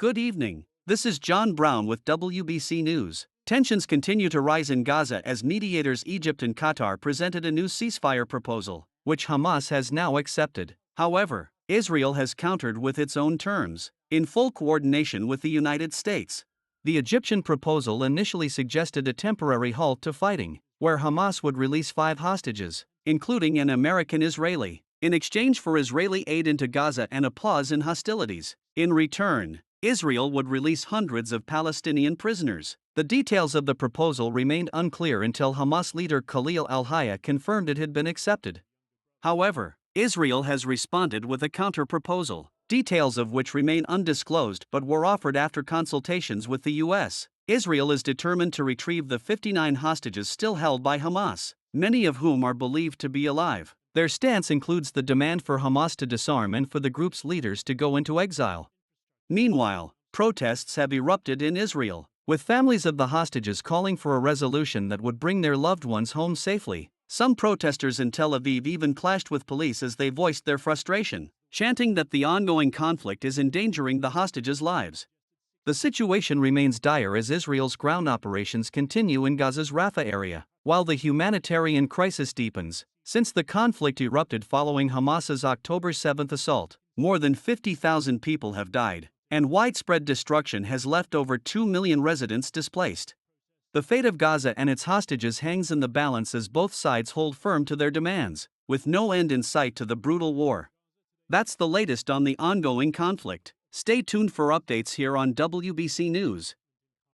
Good evening. This is John Brown with WBC News. Tensions continue to rise in Gaza as mediators Egypt and Qatar presented a new ceasefire proposal, which Hamas has now accepted. However, Israel has countered with its own terms, in full coordination with the United States. The Egyptian proposal initially suggested a temporary halt to fighting, where Hamas would release 5 hostages, including an American Israeli, in exchange for Israeli aid into Gaza and a pause in hostilities. In return, Israel would release hundreds of Palestinian prisoners. The details of the proposal remained unclear until Hamas leader Khalil al-Hayya confirmed it had been accepted. However, Israel has responded with a counter-proposal, details of which remain undisclosed but were offered after consultations with the U.S. Israel is determined to retrieve the 59 hostages still held by Hamas, many of whom are believed to be alive. Their stance includes the demand for Hamas to disarm and for the group's leaders to go into exile. Meanwhile, protests have erupted in Israel, with families of the hostages calling for a resolution that would bring their loved ones home safely. Some protesters in Tel Aviv even clashed with police as they voiced their frustration, chanting that the ongoing conflict is endangering the hostages' lives. The situation remains dire as Israel's ground operations continue in Gaza's Rafah area, while the humanitarian crisis deepens. Since the conflict erupted following Hamas's October 7 assault, more than 50,000 people have died, and widespread destruction has left over 2 million residents displaced. The fate of Gaza and its hostages hangs in the balance as both sides hold firm to their demands, with no end in sight to the brutal war. That's the latest on the ongoing conflict. Stay tuned for updates here on WBC News.